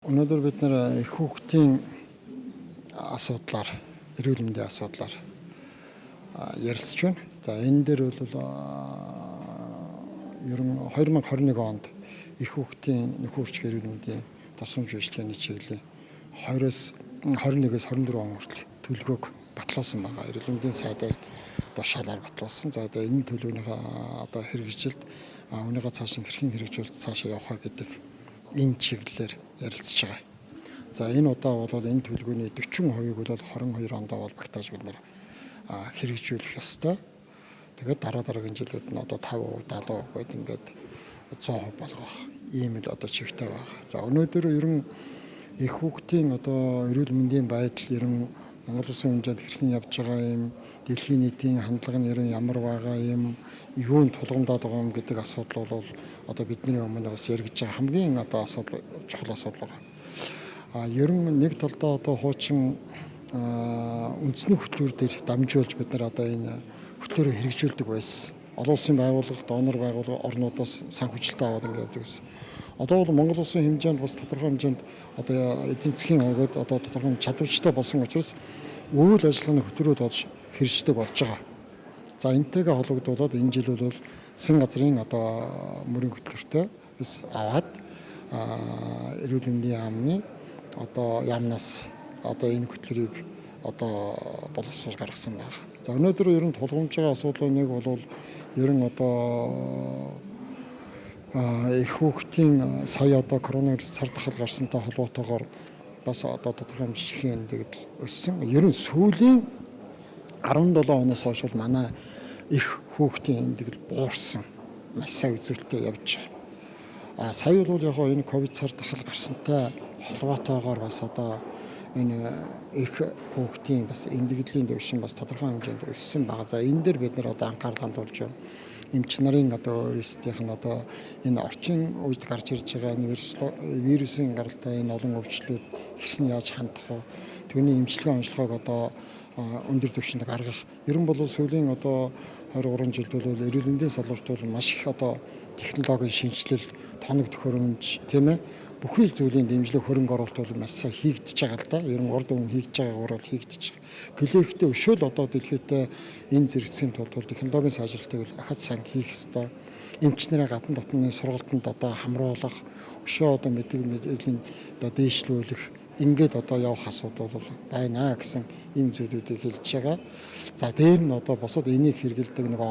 Өнөөдөр бид нэр их хүүхдийн асуудлаар, эрүүл мэндийн асуудлаар ярилцж байна. За энэ дээр бол ер нь 2021 онд их хүүхдийн нөхөрч эрүүл мэндийн тусламж үйлчилгээний чиглэлийн 20-с 21-с 24 он хүртэл төлөвлөгөөг батлуулсан байгаа. Эрүүл мэндийн сайдын тушаалаар батлуулсан. За одоо энэ төлөвлөгөөнийхөө одоо хэрэгжилт өнөөгөө цааш хэрхэн хэрэгжүүлж цаашаа явах гэдэг энэ чиглэлээр ярилцж байгаа. За энэ удаа бол энэ төлөвлөгөөний 40%-ийг бол 22 онд бол багтааж бид нэр хэрэгжүүлэх ёстой. Тэгээд дараагийн жилүүд нь одоо 50%, 70% гээд ингээд 100% болгох ийм л одоо чигтэй байгаа. За өнөөдөр ер нь их хүүхдийн одоо эрүүл мэндийн байдал ер нь Монгол улсын хэмжээнд хэрхэн явж байгаа юм, дэлхийн нийтийн хандлага нь ер нь ямар байгаа юм, юунд тулгамдаад байгаа юм гэдэг асуудал бол одоо бидний өмнө бас яригдж байгаа хамгийн одоо асуудал, чухал асуудал байгаа. Ер нь нэг талдаа одоо хуучин үндэсний хөтөлбөр дээр дамжуулж бид нар одоо энэ хөтөлбөрөөр хэрэгжүүлдэг байсан. Олон улсын байгууллага, донор байгууллага орнуудаас санхүүжилтээ аваад ингээд явдаг гэсэн. Одоо бол Монгол улсын хэмжээнд бас тодорхой хэмжээнд одоо эдийн засгийн хөгөөд одоо тодорхой чадварчтай болсон учраас үйл ажиллагааны хөтөлбөрөд болж хэрэгждэг болж байгаа. За энэтэйгээ холбогдуулаад энэ жил бол засгийн газрын одоо мөрийн хөтөлбөртэй biz аваад эрүүл мэндийн яамны одоо яамнаас одоо энэ хөтөлбөрийг одоо боловсруулж гаргасан байна. За өнөөдөр ер нь тулгамж байгаа асуудлын нэг бол ер нь одоо их хүүхдийн сая одоо коронавирус цар тахал гарсантай холбоотойгоор бас одоо тодорхой хэмжээний эндэгдэл өссөн. Ер нь сүүлийн 17 оноос хойш бол манай их хүүхдийн эндэгдэл буурсан. Маш сайн үзүүлэлттэй явж байгаа. Сая бол яг энэ ковид цар тахал гарсантай холбоотойгоор бас одоо энэ их хүүхдийн бас эндэгдлийн дэвшин бас тодорхой хэмжээнд өссөн байгаа. За энэ дээр бид нар одоо анхаарал хандуулж байна. Эмч нарын одоо өөрсдийнх нь одоо энэ орчин үед гарч ирж байгаа энэ вирусын гаралтай энэ олон өвчлүүд хэрхэн яаж хандах вэ? Түүний эмчилгээ онцлогоог одоо өндөр түвшинд гаргах. Ер нь бол сүүлийн одоо 23 жилд бол эрүүл мэндийн салбарт бол маш их одоо технологийн шинжилэл, тоног төхөөрөмж тийм ээ бүхэл зүйлийн дэмжлэг хөрөнгө оруулалт бол маш сайн хийгдэж байгаа л да. Ер нь урд өмнө хийгдэж байгаагаар бол хийгдэж байгаа. Гэлээхтэй өшөөл одоо дэлхийдээ энэ зэрэгцхийн тулд технологийн сайжралтыг ахад сайн хийх ёстой. Эмч нарын гадна дотны сургалтанд одоо хамруулах, өшөө одоо мэдээллийн одоо дээшлүүлэх ингээд одоо явах асуудал бол байна гэсэн ийм зүйлүүдийг хэлж байгаа. За дээр нь одоо босоод энийг хэрэгэлдэг нэг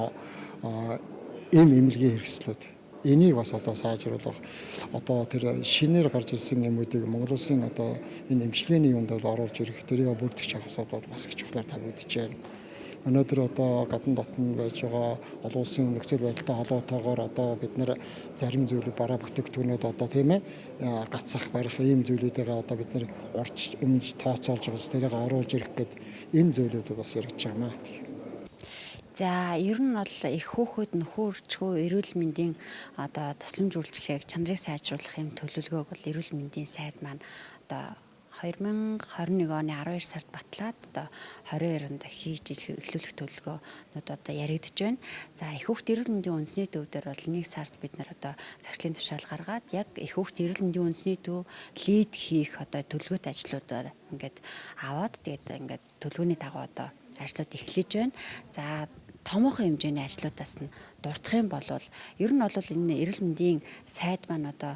эмнэлгийн хэрэгслүүд энийг бас одоо сайжруулах одоо тэр шинээр гарч ирсэн юмуудыг Монгол улсын одоо энэ эмчилгээний юунд бол оруулж ирэх тэрийг бүрдэх асуудал бол бас их чухлаар тавигдж байна. Өнөөдөр одоо гадна дотн байж байгаа олон улсын нөхцөл байдалтай холбоотойгоор одоо бид нэр зарим зүйлүүд бараа бүтээгдэхүүнүүд одоо тийм ээ гацах барих ийм зүйлүүдээ одоо бид нэр урьж өмнөж тооцоолж байгаас тэрийг оруулж ирэх гээд энэ зүйлүүд бас яригдж байгаа маа. За ер нь бол их хүүхэд нөхөрчгөө эрүүл мэндийн одоо тусламж үйлчилгээг чанарыг сайжруулах юм төлөвлөгөөг бол эрүүл мэндийн сайд маань одоо 2021 оны 12 сард батлаад одоо 22 онд хийж эхлүүлэх төлөвлөгөөнүүд одоо яригдж байна. За их хүүхэд эрүүл мэндийн үндэсний төв дээр бол 1 сард бид нар одоо захирлын тушаал гаргаад яг их хүүхэд эрүүл мэндийн үндэсний төв лид хийх одоо төлөвлөгөөт ажлуудаар ингээд аваад тэгээд ингээд төлөвлөгөөний дагуу одоо ажлууд эхлэж байна. За томоохон хэмжээний ажлуудаас нь дурдах юм бол ер нь бол энэ эрүүл мэндийн сайд маань одоо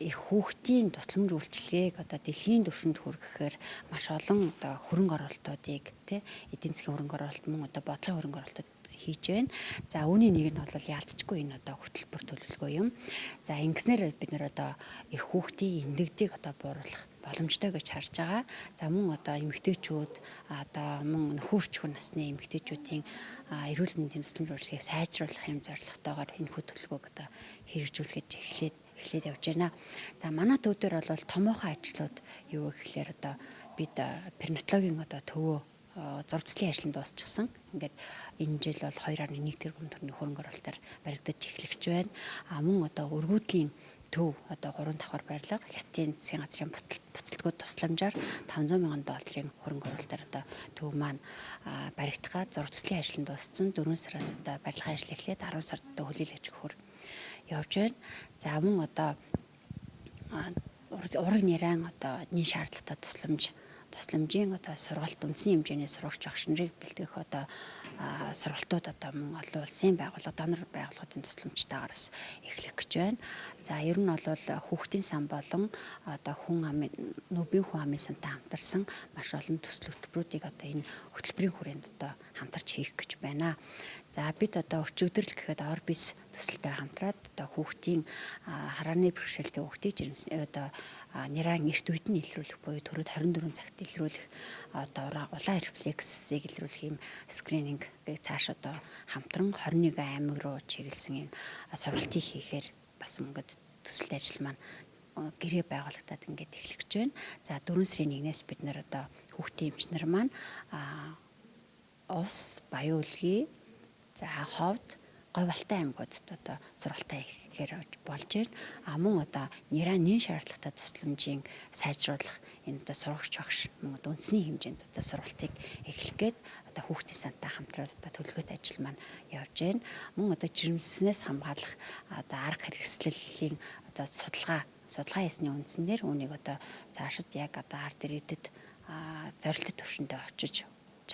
их хүүхдийн тусламж үйлчилгээг одоо дэлхийн түвшинд хүргэхээр маш олон одоо хөрөнгө оруулалтуудыг тий эдийн засгийн хөрөнгө оруулалт мөн одоо бодлогын хөрөнгө оруулалтууд хийж байна. За үүний нэг нь бол яалтчгүй энэ одоо хөтөлбөр төлөвлөгөө юм. За ингэснээр бид нэр одоо их хүүхдийн эндэгдийг одоо бууруулах боломжтой гэж харж байгаа. За мөн одоо эмэгтэйчүүд одоо мөн нөхөрчхөн насны эмэгтэйчүүдийн эрүүл мэндийн тусламж үйлчилгээг сайжруулах юм зорилготойгоор энэ хөтөлбөрийг одоо хэрэгжүүлж эхлээд явж байна. За манай төв дээр бол томоохон ажлууд юу гэхээр одоо бид перинатологийн одоо төвөө зурцлын ажлын дуусчихсан. Ингээд энэ жил бол 2.1 тэрбум төгрөгийн хөрөнгө оруулалтаар баригдаж эхлэгч байна. Мөн одоо өргүүдлийн төв одоо 3 давхар барилга хятадын засгийн газрын буцалтгууд тусламжаар 500 мянган долларын хөрөнгө оруулалтаар одоо төв маань баригдахад зурцлын ажлын дууссан. 4 сараас одоо барилгын ажил эхлээд 10 сард одоо хүлээлгэж өгөхөр явж байна. За мөн одоо ураг нэрэн одоо нэг шаардлагатай тусламжийн одоо сургалт үндсэн хэмжээний сурагч багш нарыг бэлтгэх одоо сургалтууд одоо мөн олон улсын байгууллага, донор байгууллагын тусламжтайгаар бас эхлэх гэж байна. За ер нь бол хүүхдийн сан болон одоо нүүбийн хүн амын сантай хамтарсан маш олон төсөл хөтөлбөрүүдийг одоо энэ хөтөлбөрийн хүрээнд одоо хамтарч хийх гэж байна. За бид одоо өчигдрэл гэхэд Орбис төсөлтэй хамтраад одоо хүүхдийн харааны бэрхшээлтэй хүүхдийг одоо нэрэн эрт үед нь илрүүлэх буюу төрөд 24 цагт илрүүлэх одоо улаан рефлексийг илрүүлэх юм скринингийг цааш одоо хамтран 21 аймаг руу чиглэсэн юм сургалтыг хийхээр бас ингээд төсөлт ажил маань гэрээ байгуулагдаад ингээд эхлэх гэж байна. За 4 сарын 1-ээс бид нэр одоо хүүхдийн эмчнэр маань ус, баян үлгий, за ховд, говьалтай аймагуудад одоо сургалтаа хийхээр болж байна. Мөн одоо нэн шаардлагатай тусламжийн сайжруулах энэ одоо сурагч багш мөн үндэсний хэмжээнд одоо сургалтыг эхлэх гээд одоо хүүхдийн сантай хамтраад одоо төлөвлөгөөт ажил маань явж байна. Мөн одоо жирэмснээс хамгаалах одоо арга хэрэгслэлийн одоо судалгаа хийсний үндсээр үүнийг одоо цаашид яг одоо ард ирээдэд зорилттой төвшөндөө очиж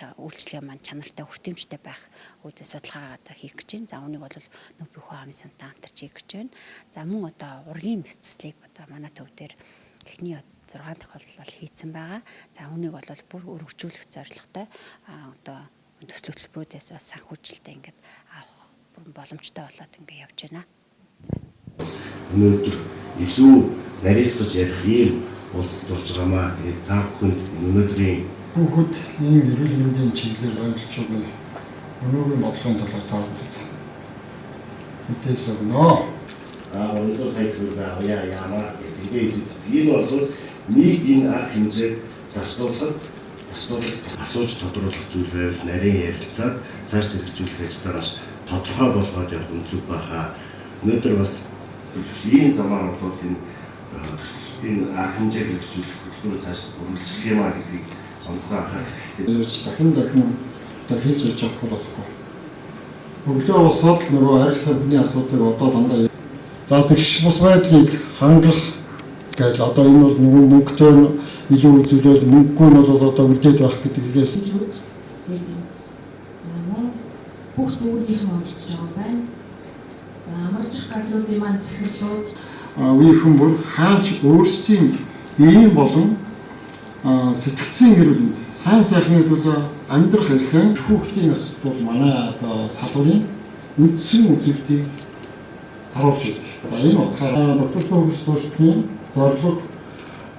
үйлчлэгээ маань чанартай хүртээмжтэй байх үүдээ судалгаа одоо хийх гэж байна. За үүнийг бол нүүбийн хүн амын сантай хамтарч хийх гэж байна. За мөн одоо ургийн мэдцлийг одоо манай төв дээр эхний 6 тохиолдол хийцэн байгаа. За үүнийг бол бүр өргөжүүлэх зорилготой одоо төсөл хөтөлбөрүүдээс бас санхүүжилтээ ингээд авах боломжтой болоод ингээд явж байна. Өнөөдөр илүү нарийсгаж ярих ийм уулзалт болж байгаамаа. Та бүхэнд өнөөдрийн Хүүхэд ийм эрүүл мэндийн чиглэлээр ойлж байгаа өнөөгийн бодлогын талаар та бүхэнд мэдээлэл өгнө. Өнөөдөр сайдгүй яамаа гэдэг. Энэ бол нийгмийн арга хэмжээг зарцуулахад асууж тодруулах зүйл байвал нарийн ярилцаад цааш хэрэгжүүлэх ажлаар бас тодорхой болгоод явах нь зүг байхаа. Өнөөдөр бас ийм замаар болоод энэ арга хэмжээг хэрэгжүүлэх хөтөлбөр цааш үргэлжлэх юмаа гэдгийг онцгой анхаарах хэрэгтэй. Дахин хийж явж явахгүй болохгүй. Өглөө босоод нөгөө арга тамхины асуудыг одоо дандаа за тэгш бус байдлыг хангах гэж одоо энэ бол нөгөө мөнгөтэй илүү үзүүлэл мөнгөгүй нь бол одоо үлдээд байх гэдгээс за мөн бүх дүүргийнхээ оролцож байгаа байна. За амарчих газруудын маань захирлууд үеийнхэн бүр хаач өөрсдийн ийм болон сэтгцийн эрүүл мэнд сайн сайхны төлөө амьдрах эрхэн хүүхдийн бас бол манай одоо салбарын үндсэн үзэгдийг харуулж байдаг. За энэ утгаараа доктортой хөгжлийн зорилго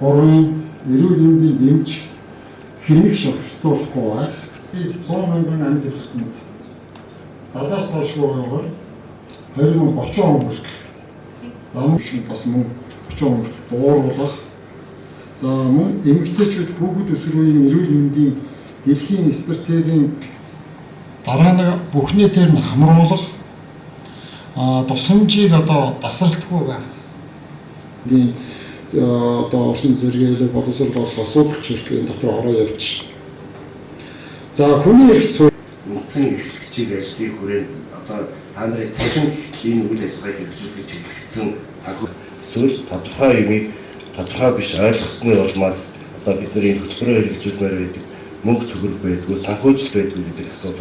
орон эрүүл мэндийн дэмжигт хэнийг шогтуулахгүй байх. 100,000 амьдралд 70-аас хойшгүйгээр 2030 он хүртэл зам шиг бас мөн 30 он бууруулах. За мөн эмэгтэйчүүд хүүхэд өсвөрийн эрүүл мэндийн дэлхийн стратегийн дараа нь бүхний дээр нь хамруулах тусламжийг одоо тасралтгүй байх. Одоо орсон зэрэглэл боловсрол болох асуудал чиглэлийн дотор ороо явж. За хүний эрх үндсэн эрхлэгчийн ажлын хүрээнд одоо та нарын цалин энэ үйл ажиллагааг хэрэгжүүлэх чиглэгдсэн санхүүжилт тодорхой юмыг тодорхой биш ойлгосны улмаас одоо бид нар энэ хөтөлбөрөөр хэрэгжүүлмээр байдаг мөнгө төгрөг байдгүй санхүүжилт байдгүй гэдэг асуудал